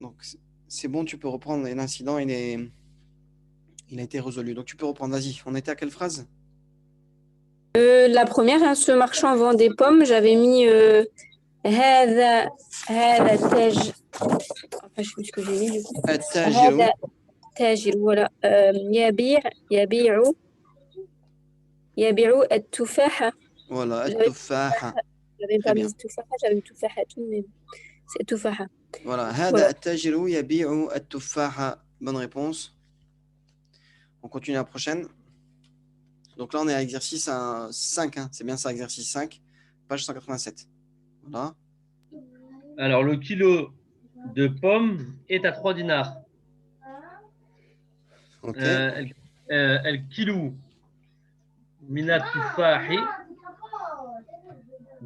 Donc, c'est bon, tu peux reprendre. Et l'incident, il a été résolu. Donc, tu peux reprendre. Vas-y, on était à quelle phrase? La première, hein, ce marchand vend des pommes. J'avais mis هذا هذا تاج. Enfin, je sais plus ce que j'ai mis du coup. التاجر. هذا تاجر voilà. يبيع التفاحة. Voilà, J'avais التفاحة. j'avais Très pas mis bien. تفاحة, j'avais mis تفاحة mais c'est تفاحة. Voilà. هذا Voilà. التاجر يبيع التفاحة. Bonne réponse. On continue la prochaine. Donc là, on est à exercice 5. Hein. C'est bien ça, exercice 5, page 187. Voilà. Alors, le kilo de pommes est à 3 dinars. Ok. الكيلو من التفاح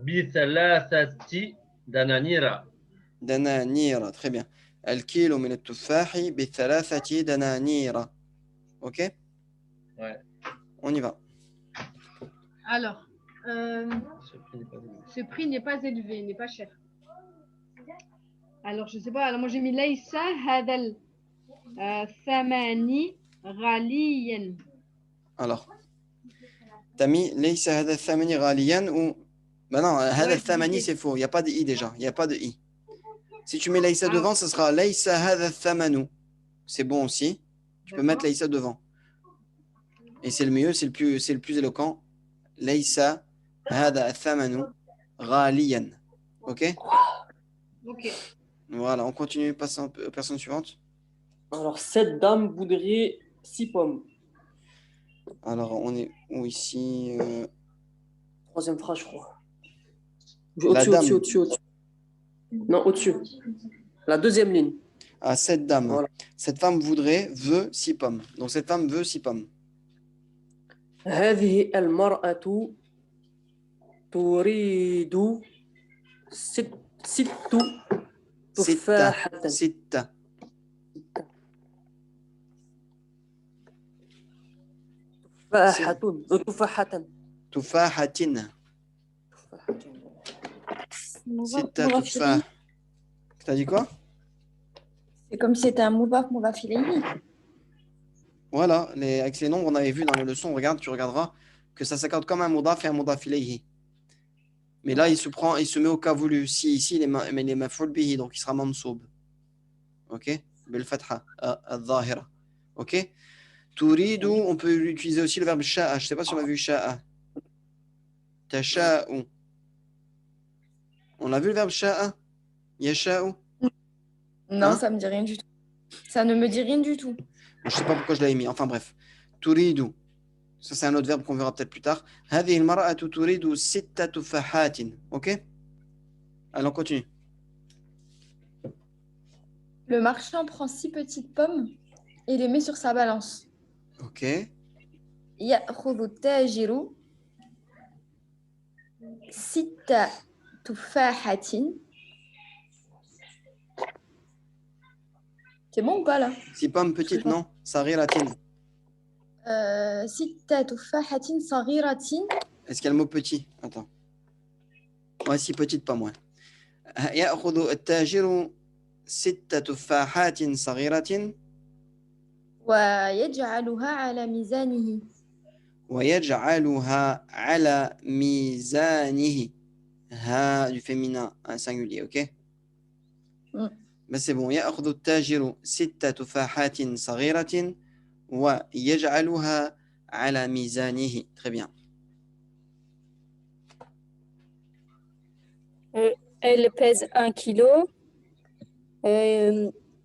ب3 دنانير. دنانير. Très bien. الكيلو من التفاح ب3 دنانير. Ok. Ouais. On y va. Alors, ce prix n'est pas élevé, n'est pas cher. Alors, je sais pas. Alors, moi, j'ai mis Laïsa Hadal Thamani Ghaliyan. Alors, t'as mis ليس هذا الثمن غاليا ou... Ben non, هذا الثمن c'est faux. Il n'y a pas de i déjà. Il n'y a pas de i. Si tu mets ليس devant, ça sera ليس هذا الثمن. C'est bon aussi. Tu peux mettre ليس devant. Et c'est le mieux, c'est le plus éloquent. ليس هذا الثمن غاليا. Ok? Ok. Voilà, on continue, passe aux personnes suivantes. Alors, cette dame voudrait 6 pommes. Alors, on est où ici? Troisième phrase, je crois. La dame. Au-dessus. Non, au-dessus. La deuxième ligne. Ah, cette dame. Voilà. Cette femme veut 6 pommes. Donc, cette femme veut 6 pommes. هذه المرأة تريد ست تفاحة. ستة. تفاحة. ستة تفاح. T'as dit quoi? C'est comme si c'était un moubaf ilayhi. Voilà, avec les nombres, on avait vu dans les leçons, regarde, tu regarderas que ça s'accorde comme un moudaf et un moudaf ilayhi. Mais là, il se met au cas voulu. Si ici, il est maf'ul bihi, donc il sera mansoub. Ok? Bil fatha, al-zahira. Ok? Turidu, on peut utiliser aussi le verbe sha'a. Je ne sais pas si on a vu sha'a. Tasha'u. On a vu le verbe sha'a? Yasha'u? Non, ça me dit rien du tout. Ça ne me dit rien du tout. Je ne sais pas pourquoi je l'avais mis. Enfin bref. Turidu. Ça, c'est un autre verbe qu'on verra peut-être plus tard. هذه المرأة تريد 6 تفاحات. Ok? Allez, on continue. Le marchand prend 6 petites pommes et les met sur sa balance. Ok. يأخذ التاجر 6 تفاحات. C'est bon ou pas là? 6 pommes petites, non? Sariratin. 6 تفاحات صغيرة. Est-ce qu'il y a le mot petit? Attends. Ouais, 6 petites pommes, ouais. يأخذ التاجر 6 تفاحات صغيرة. ويجعلها على ميزانه. ويجعلها على ميزانه. ها du féminin, un singulier, ok? Mais c'est bon. يأخذ التاجر 6 تفاحات صغيرة ويجعلها على ميزانه. Très bien. Elle pèse 1 kilo.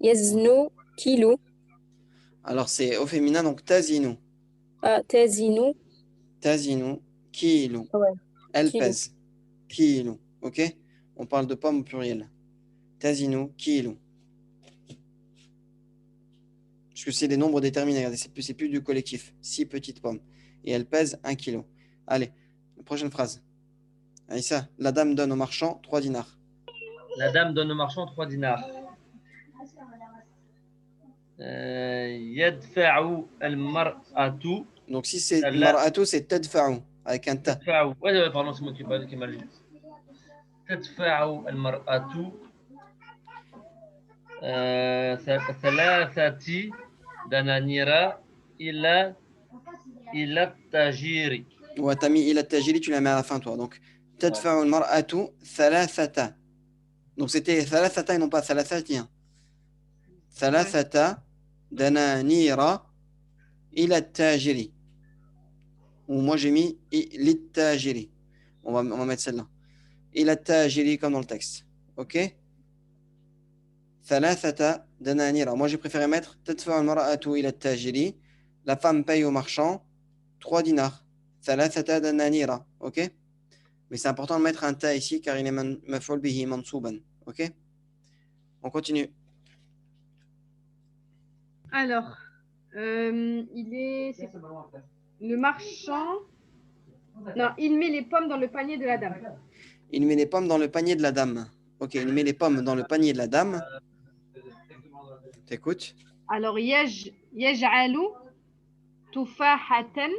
يزن كيلو. Alors c'est au féminin, donc tazinu. تزن. Tazinu, kilo. Ouais. Elle Kilo. pèse. Kilo. Ok? On parle de pommes au pluriel. Tazinu, kilo. Parce que c'est des nombres déterminés. Regardez, c'est plus du collectif. 6 petites pommes. Et elle pèse 1 kilo. Allez, la prochaine phrase. Aïssa, la dame donne au marchand 3 dinars. La dame donne au marchand 3 dinars. يدفع المرأة. Donc si c'est mar'atu, c'est tadfa'u avec un ta. تدفع. Ouais, pardon, c'est moi qui mal lu. تدفع المرأة ثلاثة دنانير إلى التاجر. Ouais, t'as mis il a tajiri, tu la mets à la fin, toi. Donc, tadfa'u al-mar'atu thalathata. Donc, c'était thalathata et non pas thalathati. Thalathata dananira ila tajiri. Ou moi, j'ai mis l'ittajiri. On va mettre celle-là. Ila tajiri comme dans le texte. OK? Thalathata dananira. Moi, j'ai préféré mettre tadfa'u al-mar'atu ila tajiri. La femme paye au marchand 3 dinars. Thalathata dananira. OK? Mais c'est important de mettre un ta ici car il est maf'ul bihi mansouban. OK? On continue. Alors, le marchand. Non, il met les pommes dans le panier de la dame. Il met les pommes dans le panier de la dame. OK, il met les pommes dans le panier de la dame. T'écoutes? Alors, yaj'alu tufahatan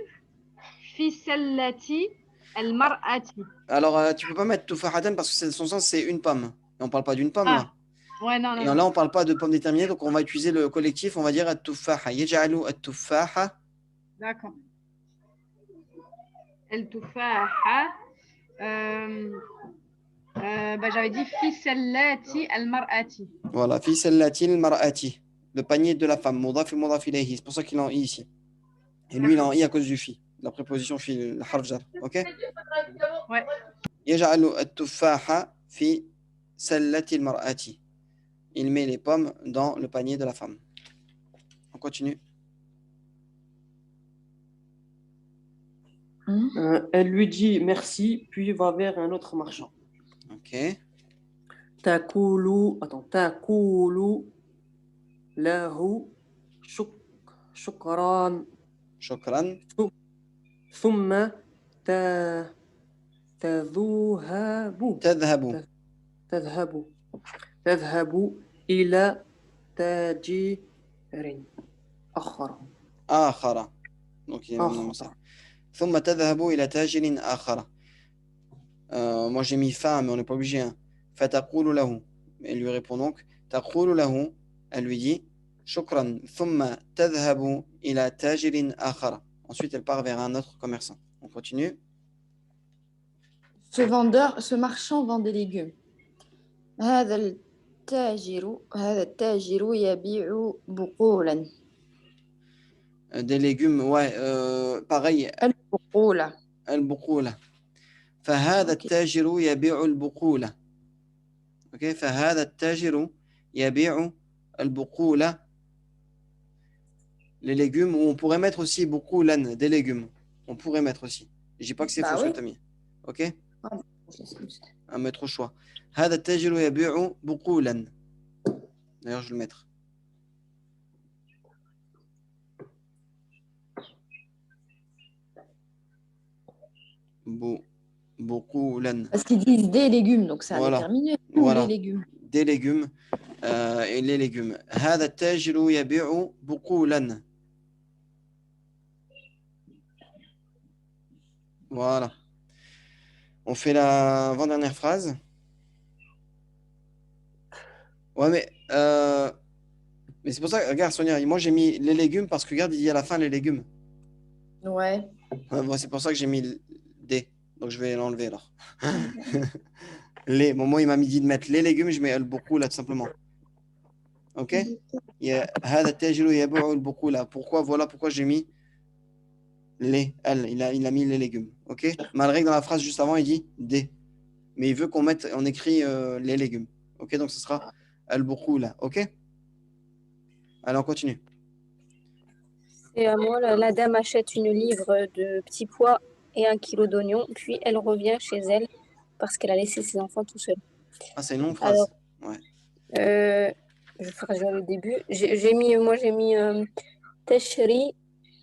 fi sallati al-mar'ati. Alors, tu peux pas mettre tufahatan parce que son sens, c'est une pomme. Et on parle pas d'une pomme, là. Ouais, non, Et non. là, on parle pas de pommes déterminées, donc on va utiliser le collectif. On va dire at-tufaha. Yaj'alu at-tufaha. D'accord. El-tufaha. J'avais dit fi sallati al-mar'ati. Voilà, fi sallati al-mar'ati. Le panier de la femme. Mudaf et mudaf ilayhi. C'est pour ça qu'il est en i ici. Et lui, il est en i à cause du fi. La préposition fi, le harf jar. OK? Ouais. يجعل التفاحة في سلة المرأة. Il met les pommes dans le panier de la femme. On continue. Elle lui dit merci, puis va vers un autre marchand. OK. Takulu lahu shukran. شكرا. ثم تذهب إلى تاجر آخر. Donc, il y a un nom, ça. ثم تذهب إلى تاجر آخر. Moi, j'ai mis fa, mais on n'est pas obligé. Hein. فتقول له. Elle lui répond donc. تقول له. Elle lui dit. شكرا. ثم تذهب إلى تاجر آخر. Ensuite, elle part vers un autre commerçant. On continue. Ce marchand vend des légumes. هذا التاجر يبيع بقولا. Des légumes, ouais, pareil. البقولة. البقولة. فهذا التاجر يبيع البقولة. OK. فهذا التاجر يبيع البقولة. Les légumes, ou on pourrait mettre aussi بقولا, des légumes. On pourrait mettre aussi. Je dis pas que c'est faux, Tamir. OK. À mettre au choix. هذا التاجر يبيع بقولا. D'ailleurs, je vais le mettre. بقولا. Parce qu'ils disent des légumes, donc c'est un Voilà. déterminé. Voilà. Des légumes. Des légumes. Et les légumes. هذا التاجر يبيع بقولا. Voilà. On fait la avant-dernière phrase. Ouais, mais c'est pour ça, regarde Sonia, moi j'ai mis les légumes parce que regarde, il dit à la fin les légumes. Ouais. Bon, c'est pour ça que j'ai mis des. Donc je vais l'enlever alors. Les. Bon, moi il m'a dit de mettre les légumes, je mets le beaucoup là tout simplement. Ok? Pourquoi? Voilà pourquoi j'ai mis les. Il a mis les légumes. Ok? Malgré que dans la phrase juste avant il dit des. Mais il veut on écrit les légumes. Ok? Donc ce sera al-buqou là. Ok? Allez, on continue. Et à moi, la dame achète une livre de petits pois et 1 kilo d'oignons, puis elle revient chez elle parce qu'elle a laissé ses enfants tout seuls. Ah, c'est une longue phrase. Alors, ouais. Je ferai le début. J'ai mis tashri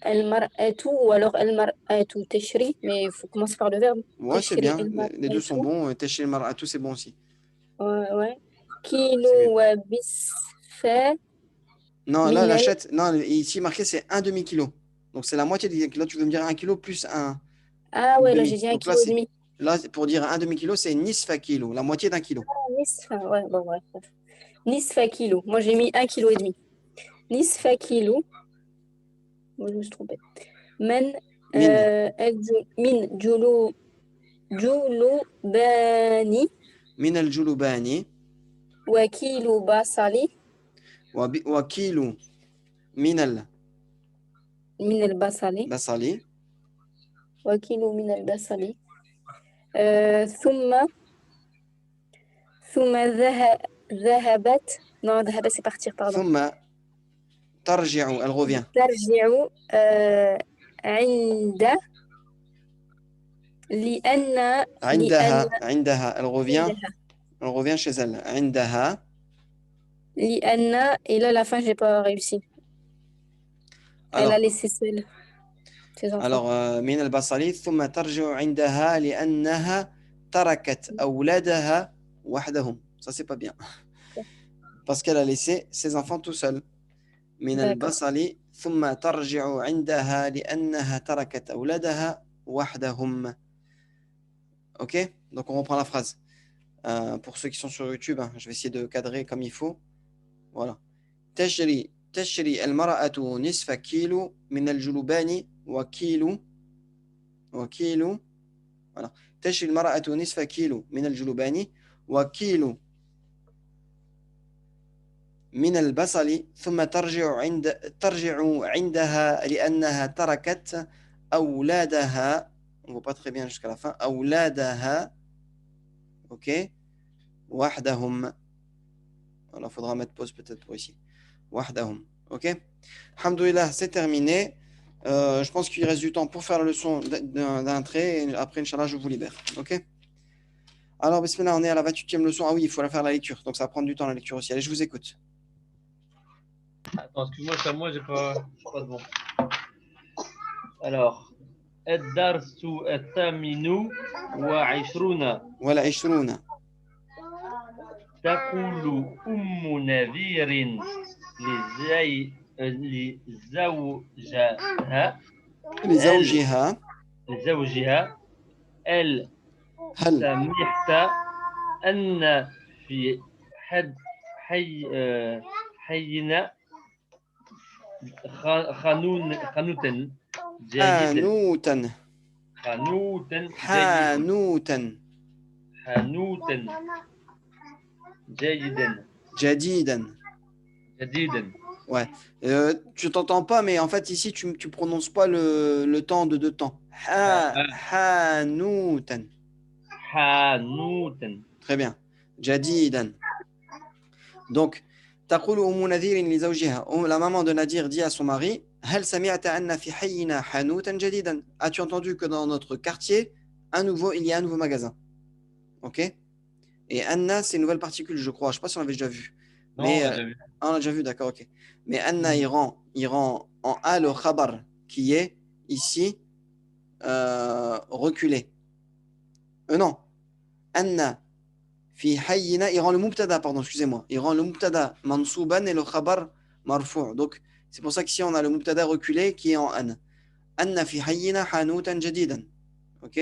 al-mar'atu ou alors al-mar'atu tashri, mais il faut commencer par le verbe. Ouais, c'est bien. Les deux sont bons. Tashri al-mar'atu, c'est bon aussi. Ouais. Kilo wa bisfa. Non, là, elle achète. Non, ici marqué, c'est 1 demi-kilo. Donc, c'est la moitié du kilo. Tu veux me dire 1 kilo plus 1. Ah ouais, là, j'ai dit 1 kilo et demi. Là, pour dire 1 demi-kilo, c'est nisfa kilo, la moitié d'1 kilo. Ah, nisfa, ouais, bon, bref. Nisfa kilo. Moi, j'ai mis 1,5 kg. Nisfa kilo. Moi, je me suis trompée. Men, Min. min julubani Min al-julubani. wa kilo basali وكيلو من min al-basali البصل wa kilo min al-basali. ثم ذهبت. Non, ذهبت, c'est partir, pardon. ثم ترجع elle revient ترجع عند لأن عندها elle revient chez elle عندها لأن et là la fin j'ai pas réussi. Elle alors a laissé seule ses enfants. alors من البصل ثم ترجع عندها لأنها تركت أولادها وحدهم ça c'est pas bien parce qu'elle a laissé ses enfants tout seuls من D'accord. البصل ثم ترجع عندها لأنها تركت أولادها وحدهم. Ok, donc on reprend la phrase. Pour ceux qui sont sur YouTube, hein, je vais essayer de cadrer comme il faut. Voilà. تشري المرأة نصف كيلو من الجلوبان وكيلو voilà. تشري المرأة نصف كيلو من الجلوبان وكيلو من البصل ثم ترجع عندها لأنها تركت أولادها. On ne voit pas très bien jusqu'à la fin. أولادها. Ok. وحدهم. Voilà, il faudra mettre pause peut-être pour ici. وحدهم. Ok. Alhamdoulilah, c'est terminé. Je pense qu'il reste du temps pour faire la leçon d'un trait. Et après, Inch'Allah, je vous libère. Ok. Alors, bismillah, on est à la 28e leçon. Ah oui, il faut la faire la lecture. Donc, ça va prendre du temps la lecture aussi. Allez, je vous écoute. Attends, excuse-moi, c'est à moi, j'ai pas de bon. Alors, الدرس الثامن وعشرون. Voilà, 20. تقول أم نذير لزوجها هل سمعت أن في حينا خانوتا جديدا جديدا. Ouais. Tu t'entends pas, mais en fait, ici, tu prononces pas le temps de deux temps. حانوتا. Très bien. جديدا. Donc, تقول أم نذير لزوجها. La maman de Nadir dit à son mari, هل سمعت أن في حينا حانوتا جديدا. As-tu entendu que dans notre quartier, il y a un nouveau magasin. Ok. Et Anna, c'est une nouvelle particule, je crois. Je ne sais pas si on l'avait déjà vu. Non, mais, on l'a déjà vu, d'accord, ok. Mais Anna, il rend en A le khabar, qui est ici reculé. Non. Anna, fi hayyina, il rend le mubtada, pardon, excusez-moi. Il rend le mubtada mansouban et le khabar marfou'. Donc, c'est pour ça qu'ici, on a le mubtada reculé qui est en Anna. Anna fi hayyina hanoutan jadidan. Ok.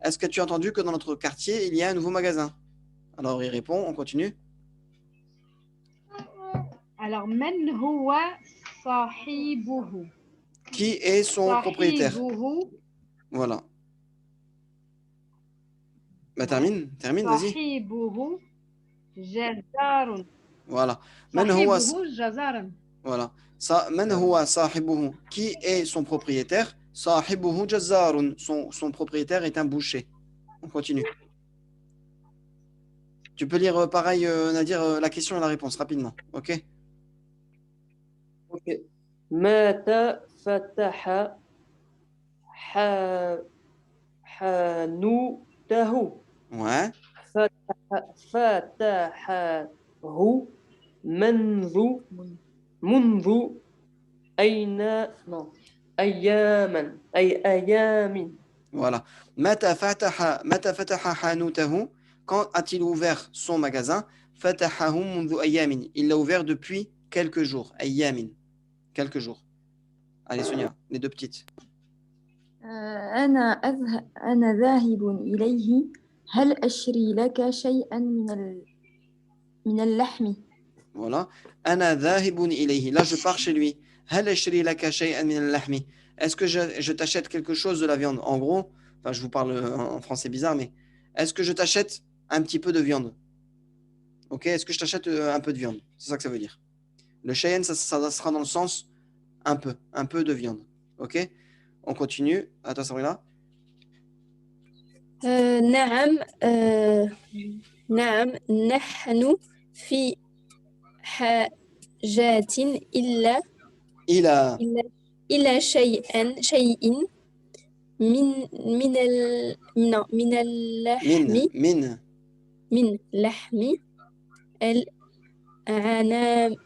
Est-ce que tu as entendu que dans notre quartier, il y a un nouveau magasin? Alors, il répond, on continue. Alors, من هو صاحبه. Qui est son propriétaire? Voilà. Bah, termine, vas-y. صاحبه جزار. Voilà. صاحبه جزار. Voilà. من هو صاحبه. Qui est son propriétaire? صاحبه جزار. Son propriétaire est un boucher. On continue. Tu peux lire pareil, Nadir, la question et la réponse rapidement. Ok. Ok. متى فتح حانوته. Ouais. فتحه منذ أيام. Voilà. متى فتح حانوته. Quand a-t-il ouvert son magasin? فتحه منذ أيام. Il l'a ouvert depuis quelques jours. أيام. Quelques jours. Allez, Sonia, les deux petites. أنا ذاهب إليه هل أشري لك شيئا من اللحم. Voilà. أنا ذاهب إليه. Là, je pars chez lui. هل أشتري لك شيئا من اللحم. Est-ce que je t'achète quelque chose de la viande? En gros, enfin, je vous parle en français bizarre, mais est-ce que je t'achète un petit peu de viande? Ok, est-ce que je t'achète un peu de viande? C'est ça que ça veut dire. Le shayan, ça sera dans le sens un peu de viande. Ok? On continue. À toi, Sabrina. نعم نعم نحن في حاجة إلا Il a إلى شيء من اللحم min من لحم العنام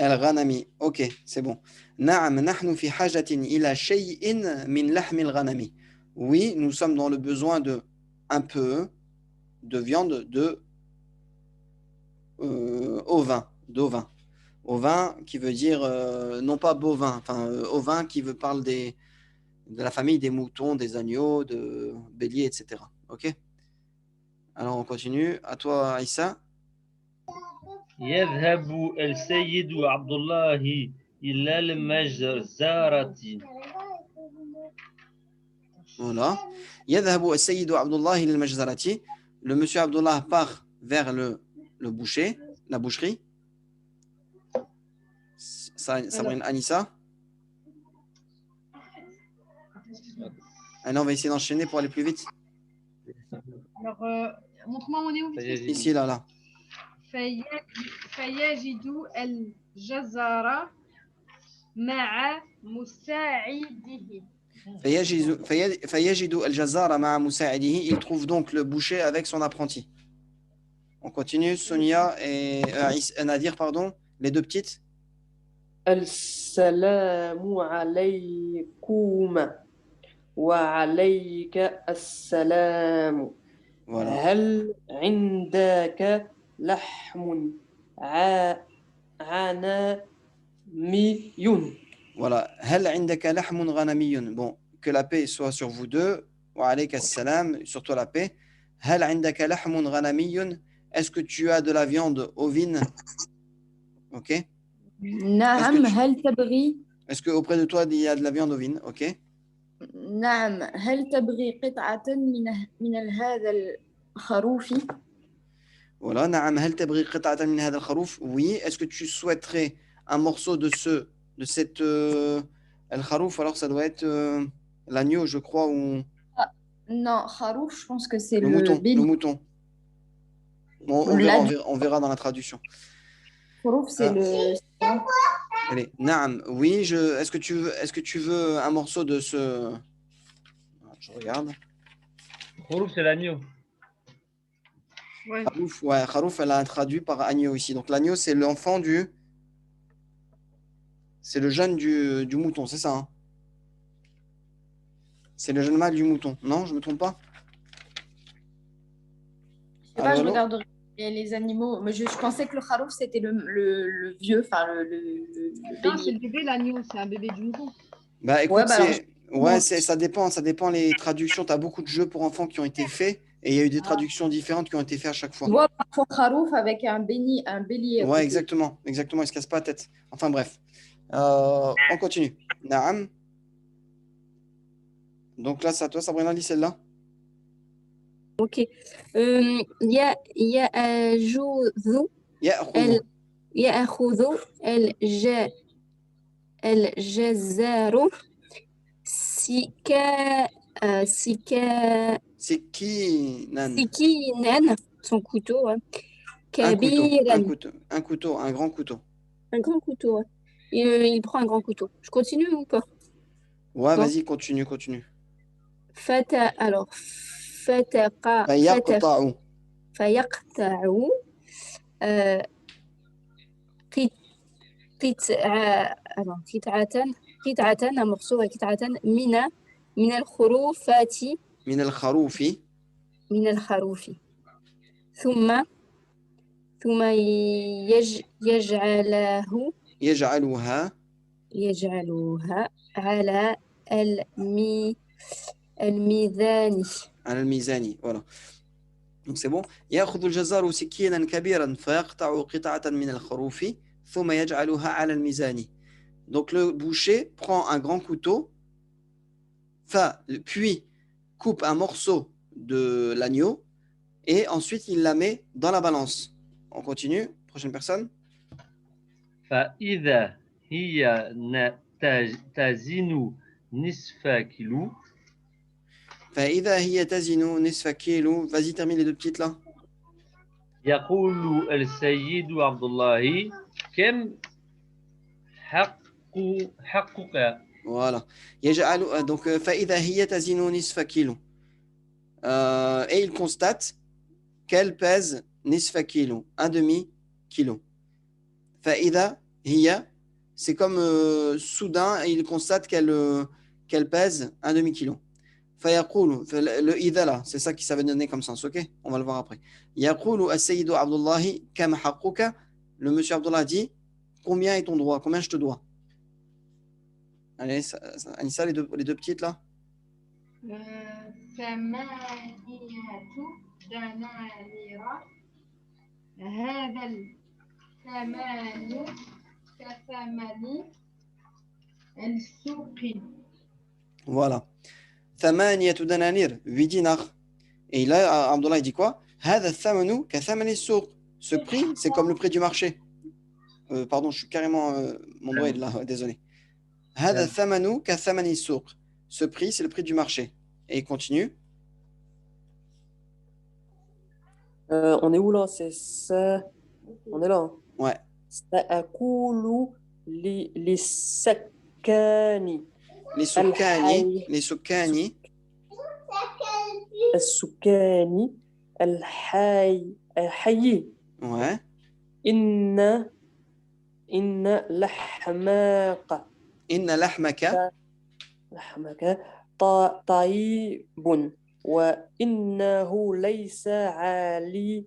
الغنم. Ok, c'est bon. نعم نحن في حاجة إلى شيء من لحم الغنم. Oui, nous sommes dans le besoin de un peu de viande de d'ovin. Ovin qui veut dire non pas bovin, enfin ovin qui veut parler de la famille des moutons, des agneaux, de béliers, etc. Ok? Alors on continue. À toi, Aïssa. يذهب السيد عبد الله إلى المجزرة. Voilà. يذهب السيد عبد الله إلى المجزرة. Le monsieur Abdullah part vers le boucher, la boucherie. Sabrina, Anissa. Allez, on va essayer d'enchaîner pour aller plus vite. Alors, montre-moi, on est où? Ici, là. فيجد الجزار مع مساعده. فيجد الجزار مع مساعده. Il trouve donc le boucher avec son apprenti. On continue. Sonia et Nadir, pardon. Les deux petites. السلام عليكم وعليك السلام. Voilà. هل عندك لحم غنمي؟ Voilà. هل عندك لحم غنمي. Bon, que la paix soit sur vous deux. وعليك السلام, sur toi la paix. هل عندك لحم غنمي. Est-ce que tu as de la viande ovine? Ok. نعم هل تبغي Est-ce que auprès de toi il y a de la viande ovine? Ok. نعم هل تبغي قطعة من هذا الخروف؟ Voilà. نعم هل تبغي قطعة من هذا الخروف? Oui. Est-ce que tu souhaiterais un morceau de cette الخروف? Alors ça doit être l'agneau, je crois, ou Non, خروف, je pense que c'est le le mouton. Le bélier. mouton. Bon, on verra dans la traduction. خروف, c'est le... Allez, Naam, oui, est-ce que tu veux un morceau de ce. Je regarde. خروف c'est l'agneau. Ouais. Kharouf, ouais, Kharouf, elle a traduit par agneau ici. Donc l'agneau, c'est l'enfant du. C'est le jeune du mouton, c'est ça, hein? C'est le jeune mâle du mouton. Non, je me trompe pas? Je sais pas, Allô, je allô. regarde les animaux. Mais je pensais que le kharouf, c'était le vieux, enfin Non, c'est bélier. le bébé, l'agneau, c'est un bébé du mouton. Bah écoute, Ouais, bah alors, ça dépend les traductions. Tu as beaucoup de jeux pour enfants qui ont été faits et il y a eu des traductions différentes qui ont été faites à chaque fois. tu vois, parfois kharouf avec un bélier à Ouais, côté. exactement, il se casse pas la tête. Enfin bref. On continue. Naam. Donc là, c'est à toi, Sabrina, lis celle-là. Ok. يأجوذ يأخذ الجزار Sikinan. سكينا son couteau hein. كبيرا Un couteau, un grand couteau. un grand couteau hein. Il prend un grand couteau. Je continue ou pas? Ouais, Bon. vas-y, continue. alors فيقطع. فيقطع قطعة un morceau قطعة من الخروفات من الخروف. ثم يجعلها على الميزان. على الميزان, voilà. Donc c'est bon. يأخذ الجزار سكينا كبيرا فيقطع قطعة من الخروف ثم يجعلها على الميزان. Donc le boucher prend un grand couteau, puis coupe un morceau de l'agneau et ensuite il la met dans la balance. On continue. Prochaine personne. فإذا هي تزن نصف كيلو. فإذا هي تزن نصف كيلو. Vas-y, termine les deux petites là. يقول السيد عبد الله كم حقك. Voilà. يجعل donc فإذا هي تزن نصف كيلو. Et il constate qu'elle pèse نصف كيلو, un demi kilo. فإذا هي, c'est comme soudain il constate qu'elle pèse un demi kilo. فيقول le إذا là, c'est ça qui ça veut donner comme sens, ok? On va le voir après. يقول السيد عبد الله كم حقك. Le monsieur Abdullah dit combien est ton droit, combien je te dois. Allez, Anissa, les deux petites là. ثمانية دنانير هذا الثمن كثمن السوق. Voilà. ثمانية دنانير, 8 dinars. Et là, Abdullah il dit quoi? هذا الثمن كثمن السوق. Ce prix, c'est comme le prix du marché. Pardon, je suis carrément mon doigt est là, désolé. هذا الثمن كثمن السوق. Ce prix, c'est le prix du marché. Et il continue. On est où là? C'est ça. On est là. Hein. Ouais. سأقول للسكان Les Soukani. Les Soukani. السكان الحي Ouais. إن لحمك إن لحمك طيب وإنه ليس عاليا.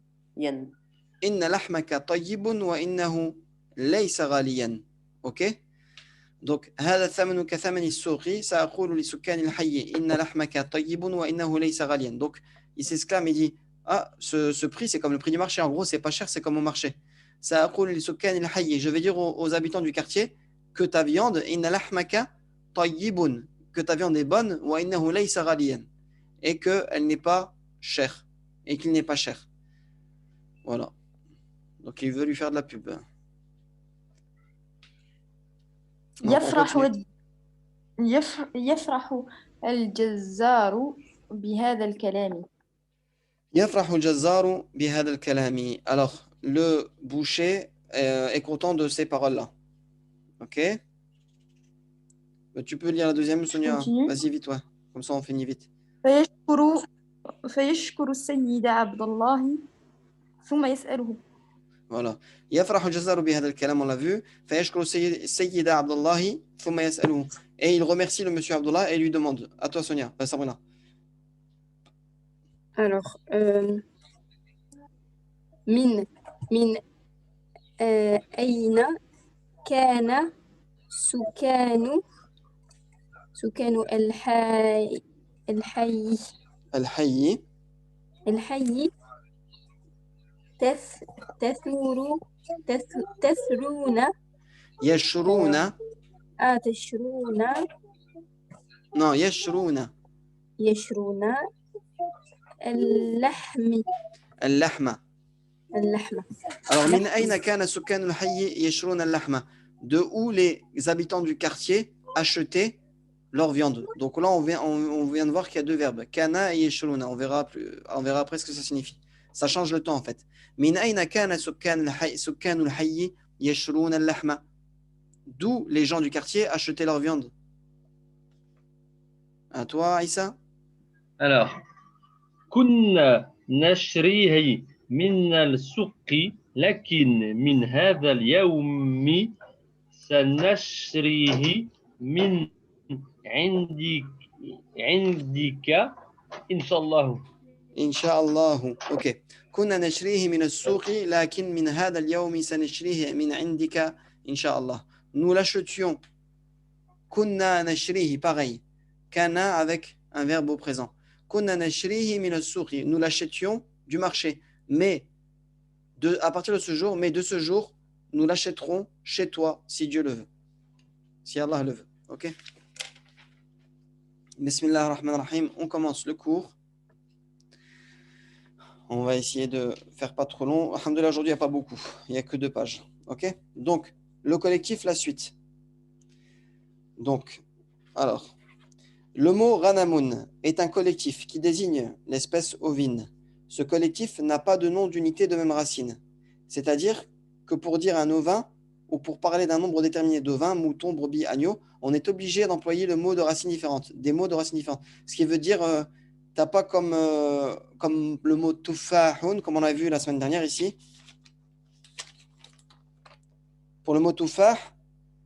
إن لحمك طيب وإنه ليس غاليا. Ok. Donc هذا الثمن كثمن السوق سأقول لسكان الحي إن لحمك طيب وإنه ليس غاليا. Donc il s'exclame et dit ah ce prix c'est comme le prix du marché, en gros c'est pas cher, c'est comme au marché. سأقول لسكان الحي, je vais dire aux habitants du quartier que ta viande إن لحمك طيب, que ta viande est bonne وإنه ليس غاليا, et que elle n'est pas chère, et qu'il n'est pas cher. Voilà. Donc il veut lui faire de la pub. يفرح الجزار بهذا الكلام. يفرح الجزار بهذا الكلام. Alors, le boucher est content de ces paroles-là. Ok? Tu peux lire la deuxième, Sonia? Vas-y, vite, ouais. Comme ça, on finit vite. فيشكر السيد عبد الله ثم يسأله. Voilà. يفرح الجزار بهذا الكلام, on l'a vu. فيشكر السيد عبد الله ثم يسأله. Et il remercie le monsieur Abdullah et lui demande. À toi, Sonia. Sabrina. Alors, من أين كان سكان الحي تثرون يشرون. تشرون. Non, يشرون. اللحمة. Alors, من أين كان سكان الحي يشرون اللحمة. De où les habitants du quartier achetaient leur viande. Donc là, on vient de voir qu'il y a deux verbes. Kana et yeshruna. On verra après ce que ça signifie. Ça change le temps en fait. من أين كان سكان الحي يشرون اللحمة. D'où les gens du quartier achetaient leur viande. À toi, Aïssa. Alors, كنا نشريه من السوق لكن من هذا اليوم سنشريه من عندك إن شاء الله. إن شاء الله. أوكي. كنا نشريه من السوق لكن من هذا اليوم سنشريه من عندك إن شاء الله. Nous l'achetions. كنا نشريه, pareil. Kana avec un verbe au présent. كنا نشريه من السوق. Nous l'achetions du marché. Mais à partir de ce jour, nous l'achèterons chez toi, si Dieu le veut. Si Allah le veut. Ok? Bismillah ar-Rahman ar-Rahim. On commence le cours. On va essayer de faire pas trop long. Alhamdoulilah, aujourd'hui, il n'y a pas beaucoup. Il n'y a que 2 pages. Ok? Donc, le collectif, la suite. Donc, alors, le mot Ranamun est un collectif qui désigne l'espèce ovine. Ce collectif n'a pas de nom d'unité de même racine. C'est-à-dire que pour dire un ovin, ou pour parler d'un nombre déterminé d'ovins, moutons, brebis, agneaux, on est obligé d'employer le mot de racines différentes, des mots de racines différentes. Ce qui veut dire, t'as pas comme le mot tufahun, comme on a vu la semaine dernière ici. Pour le mot tufah,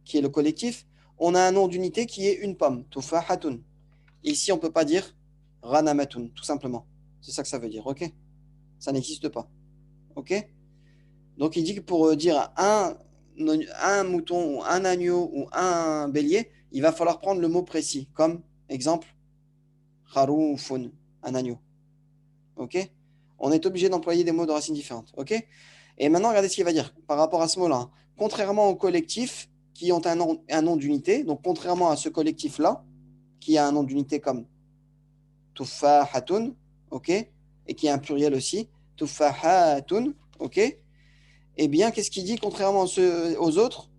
qui est le collectif, on a un nom d'unité qui est une pomme, tufahatun. Ici, on ne peut pas dire ranamatun, tout simplement. C'est ça que ça veut dire, ok? Ça n'existe pas, ok? Donc, il dit que pour dire un mouton, ou un agneau, ou un bélier, il va falloir prendre le mot précis, comme, exemple, kharoufun, un agneau, ok? On est obligé d'employer des mots de racines différentes, ok? Et maintenant, regardez ce qu'il va dire par rapport à ce mot-là. Contrairement aux collectifs qui ont un nom d'unité, donc contrairement à ce collectif-là, qui a un nom d'unité comme tufahatun, ok, et qui a un pluriel aussi, tufahatun, ok, eh bien, qu'est-ce qu'il dit contrairement aux autres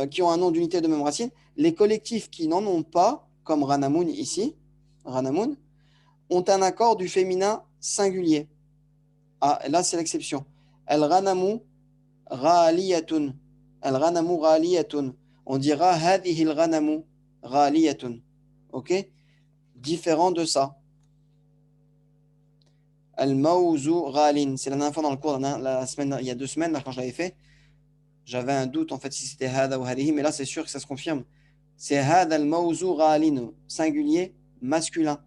qui ont un nom d'unité de même racine? Les collectifs qui n'en ont pas, comme Ranamun ici, Ranamun, ont un accord du féminin singulier. Ah, là, c'est l'exception. Al-Ranamu Ra'aliyatun. Al-Ranamu Ra'aliyatun. On dira Hadhihi al-Ranamu Ra'aliyatun. Ok? Différent de ça. Al-Mawzu Ra'alin. C'est la dernière fois dans le cours, la semaine, il y a 2 semaines, là, quand je l'avais fait. J'avais un doute, en fait, si c'était Hada ou Hadihi, mais là, c'est sûr que ça se confirme. C'est Hada al-Mawzu Ra'alin, singulier masculin,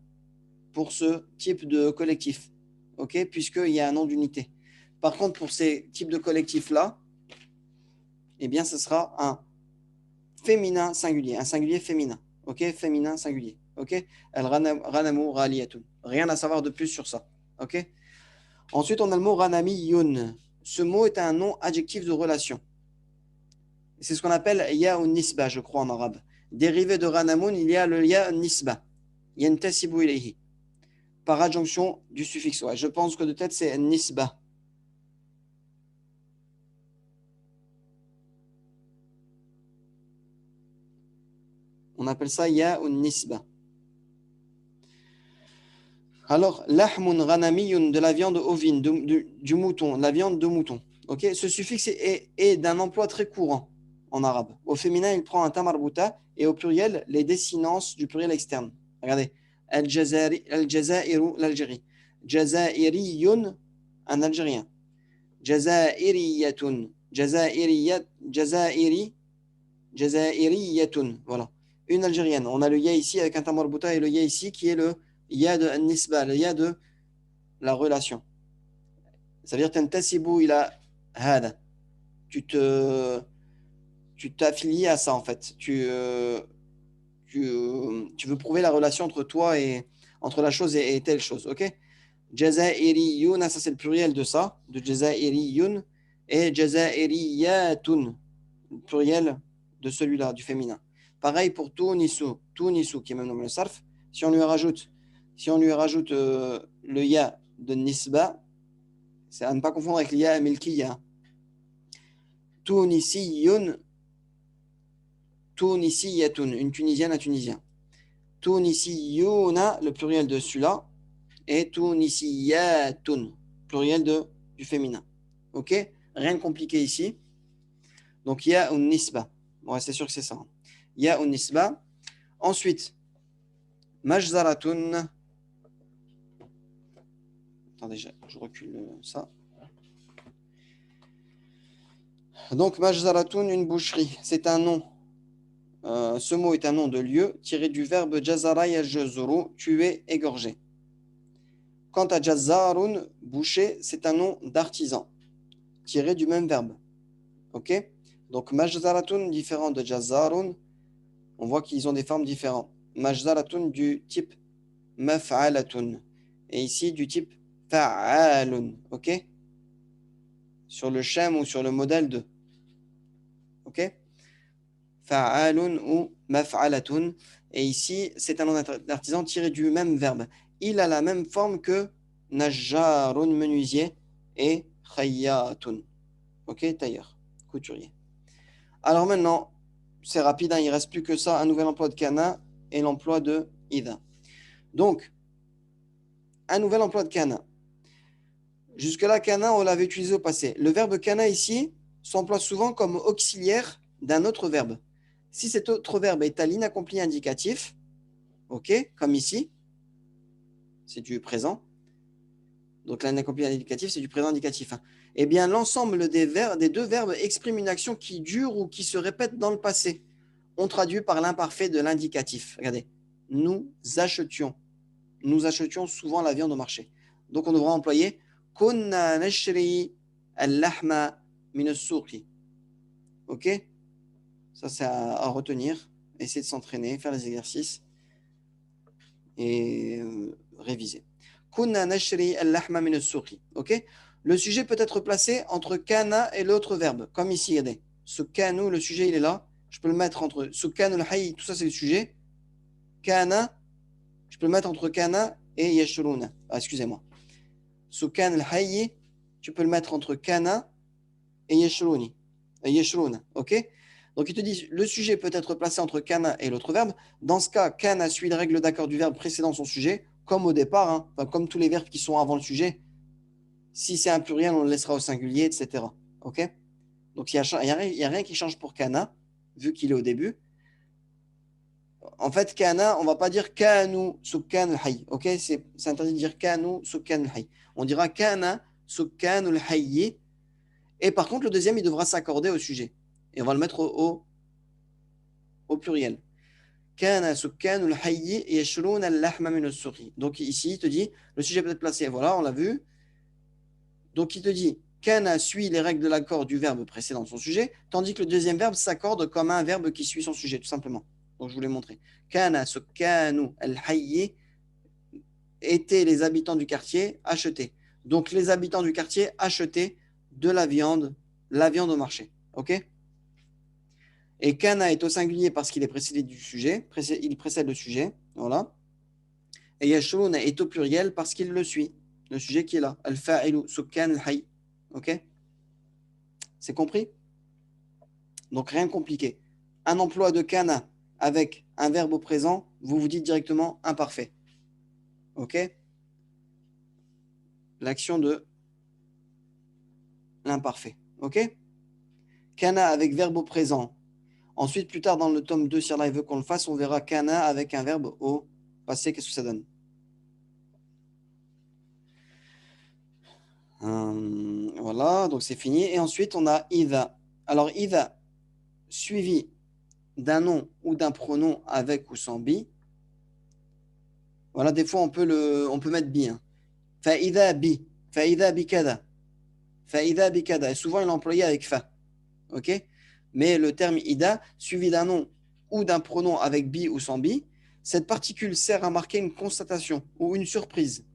pour ce type de collectif. Ok? Puisqu'il y a un nom d'unité. Par contre, pour ces types de collectifs-là, eh bien, ce sera un féminin singulier, un singulier féminin. Ok? Féminin singulier. Ok? Ranamu Ra'aliyatun. Rien à savoir de plus sur ça. Ok? Ensuite, on a le mot ranamiyun. Ce mot est un nom adjectif de relation. C'est ce qu'on appelle ya'un nisba, je crois en arabe. Dérivé de ranamun, il y a le ya'un nisba. Yantasibu ilayhi. Par adjonction du suffixe. Ouais, je pense que de tête, c'est nisba. On appelle ça ya'un nisba. Alors, lahmun ranamiyun, de la viande ovine, du mouton, la viande de mouton. Okay? Ce suffixe est d'un emploi très courant en arabe. Au féminin, il prend un tamarbuta et au pluriel, les désinences du pluriel externe. Regardez. Al-Jazairu, l'Algérie. Jazairiyun, un Algérien. Jazairiyatun. Jazairiyatun. Voilà. Une Algérienne. On a le ya ici avec un tamarbuta et le ya ici qui est le ya de nisba, le ya de la relation. Ça veut dire tantasibu ila hada. Tu t'affilies à ça en fait. Tu veux prouver la relation entre la chose et telle chose. Ok? Jazairiyun, ça c'est le pluriel de ça, de jazairiyun, et jazairiyatun, le pluriel de celui-là, du féminin. Pareil pour Tunisu, qui est même dans le sarf. Si on lui rajoute le ya de nisba, c'est à ne pas confondre avec le ya milkiya. Tunisiyun, Tunisiyatun, une Tunisienne, un Tunisien. Tunisiyuna, le pluriel de celui-là, et Tunisiyatun, pluriel du féminin. Ok? Rien de compliqué ici. Donc, il y a un nisba. Ouais, c'est sûr que c'est ça. Il y a un nisba. Ensuite, majzaratun. Attendez, je recule ça. Donc, majzaratun, une boucherie. C'est un nom. Ce mot est un nom de lieu tiré du verbe jazara yajzuru, tuer, égorger. Quant à jazarun, boucher, c'est un nom d'artisan tiré du même verbe. Ok? Donc, majzaratun, différent de jazarun, on voit qu'ils ont des formes différentes. Majzaratun du type maf'alatun et ici du type fa'alun. OK? Sur le shem ou sur le modèle de. OK? Fa'alun ou maf'alatun. Et ici, c'est un nom d'artisan tiré du même verbe. Il a la même forme que najjarun, menuisier, et khayyatun. OK? Tailleur, couturier. Alors maintenant, c'est rapide, hein, il ne reste plus que ça, un nouvel emploi de kana et l'emploi de idha. Donc, un nouvel emploi de kana. Jusque-là, kana, on l'avait utilisé au passé. Le verbe kana ici s'emploie souvent comme auxiliaire d'un autre verbe. Si cet autre verbe est à l'inaccompli indicatif, ok, comme ici, c'est du présent. Donc l'inaccompli indicatif, c'est du présent indicatif. Hein. Eh bien, l'ensemble des deux verbes exprime une action qui dure ou qui se répète dans le passé. On traduit par l'imparfait de l'indicatif. Regardez, nous achetions. Nous achetions souvent la viande au marché. Donc on devra employer kunna nashri al-lahma min as-suqi. OK? Ça c'est à retenir, essayer de s'entraîner, faire les exercices et réviser. Kunna nashri al-lahma min as-suqi. OK? Le sujet peut être placé entre kana et l'autre verbe, comme ici, regardez. Ce kanu, le sujet il est là. Je peux le mettre entre ce kanu al-hayy, tout ça c'est le sujet. Kana, je peux le mettre entre kana et yashruna. Ah, excusez-moi. Sukan al-hayyi, tu peux le mettre entre kana et yashruni. Yashruna, ok? Donc il te dit, le sujet peut être placé entre kana et l'autre verbe. Dans ce cas, kana suit les règles d'accord du verbe précédant son sujet, comme au départ, hein, enfin, comme tous les verbes qui sont avant le sujet. Si c'est un pluriel, on le laissera au singulier, etc. Ok? Donc il n'y a rien qui change pour kana, vu qu'il est au début. En fait, kana, on ne va pas dire kanu sukkan al-hayy. Ok? C'est interdit de dire kanu sukkan al-hayy. On dira kana sukkan al-hayy. Et par contre, le deuxième, il devra s'accorder au sujet. Et on va le mettre au pluriel. Kana sukkan al-hayy yashruna al-lahma min as-suqi. Donc ici, il te dit, le sujet peut être placé. Voilà, on l'a vu. Donc il te dit, kana suit les règles de l'accord du verbe précédent de son sujet, tandis que le deuxième verbe s'accorde comme un verbe qui suit son sujet, tout simplement. Donc je vous l'ai montré. Kana sukkanu al-hayy étaient les habitants du quartier achetés. Donc les habitants du quartier achetaient de la viande au marché. OK? Et kana est au singulier parce qu'il est précédé du sujet, il précède le sujet, voilà. Et yashruna est au pluriel parce qu'il le suit, le sujet qui est là. Al-fa'ilu sukkan al-hayy. OK? C'est compris? Donc rien de compliqué. Un emploi de kana avec un verbe au présent, vous vous dites directement imparfait. OK? L'action de l'imparfait. OK? Kana avec verbe au présent. Ensuite, plus tard dans le tome 2, si Allah veut qu'on le fasse, on verra kana avec un verbe au passé. Qu'est-ce que ça donne? Voilà, donc c'est fini. Et ensuite, on a idha. Alors, idha, suivi d'un nom ou d'un pronom avec ou sans bi. Voilà, des fois, on peut mettre bi. Hein. Fa'idha bi. Fa'idha bi kada. Fa'idha bi kada. Et souvent, il est employé avec fa. OK? Mais le terme ida, suivi d'un nom ou d'un pronom avec bi ou sans bi, cette particule sert à marquer une constatation ou une surprise.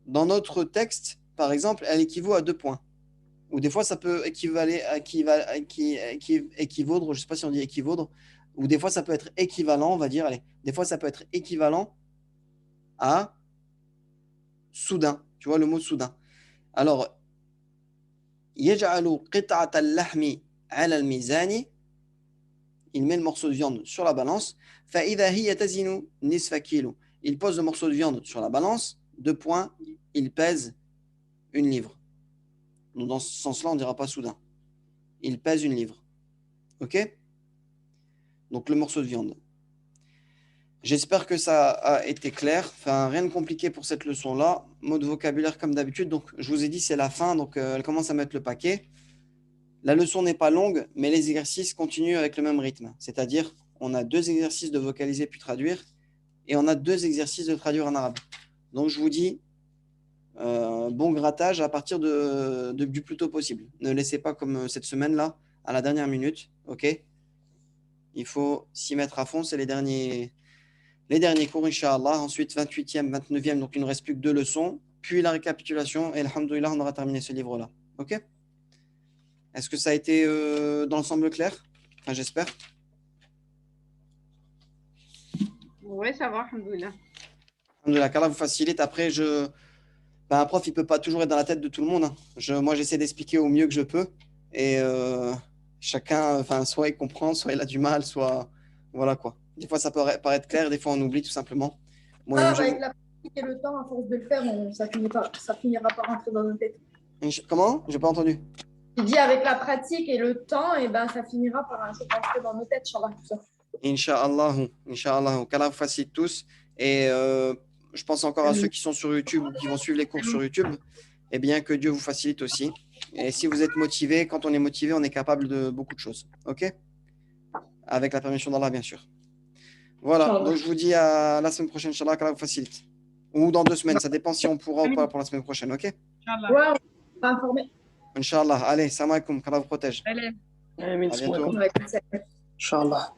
Dans notre texte, par exemple, elle équivaut à 2 points. Ou des fois, ça peut équivaudre, je ne sais pas si on dit équivaudre, ou des fois, ça peut être équivalent, on va dire, allez, des fois, ça peut être équivalent à soudain. Tu vois le mot soudain. Alors, يجعل قطعة اللحم على الميزان, il met le morceau de viande sur la balance. فإذا هي تزن نصف كيلو, il pose le morceau de viande sur la balance. 2 points, il pèse 1 livre. Donc dans ce sens-là, on ne dira pas soudain. Il pèse 1 livre. OK? Donc le morceau de viande. J'espère que ça a été clair. Enfin, rien de compliqué pour cette leçon-là. Mot de vocabulaire comme d'habitude. Donc je vous ai dit, c'est la fin. Donc elle commence à mettre le paquet. La leçon n'est pas longue, mais les exercices continuent avec le même rythme. C'est-à-dire, on a 2 exercices de vocaliser puis traduire, et on a 2 exercices de traduire en arabe. Donc, je vous dis, bon grattage à partir du plus tôt possible. Ne laissez pas comme cette semaine-là, à la dernière minute, ok? Il faut s'y mettre à fond, c'est les les derniers cours, Inch'Allah. Ensuite, 28e, 29e, donc il ne reste plus que 2 leçons. Puis la récapitulation. Et alhamdoulilah, on aura terminé ce livre-là. OK? Est-ce que ça a été dans l'ensemble clair? Enfin, j'espère. Ouais, ça va, alhamdoulilah. Alhamdoulilah, qu'Allah vous facilite. Après, un prof, il ne peut pas toujours être dans la tête de tout le monde. Hein. Moi, j'essaie d'expliquer au mieux que je peux. Et chacun, soit il comprend, soit il a du mal, soit. Voilà quoi. Des fois, ça peut paraître clair, des fois, on oublie tout simplement. Moi-même, Avec la pratique et le temps, à force de le faire, ça finira par rentrer dans nos têtes. Comment? J'ai pas entendu. Je dis avec la pratique et le temps, et ben, ça finira par rentrer dans nos têtes, Inch'Allah, tout ça. Inch'Allah, qu'Allah vous facilite tous. Et je pense encore à ceux qui sont sur YouTube ou qui vont suivre les cours sur YouTube. Eh bien, que Dieu vous facilite aussi. Et si vous êtes motivé, quand on est motivé, on est capable de beaucoup de choses. OK? Avec la permission d'Allah, bien sûr. Voilà, donc je vous dis à la semaine prochaine, Inch'Allah, qu'Allah vous facilite. Ou dans 2 semaines, ça dépend si on pourra ou pas pour la semaine prochaine, OK? Ouais, on va informer. Inch'Allah, allez, salam alaikum, qu'Allah vous protège. Allez. À bientôt. Ouais, Inch'Allah.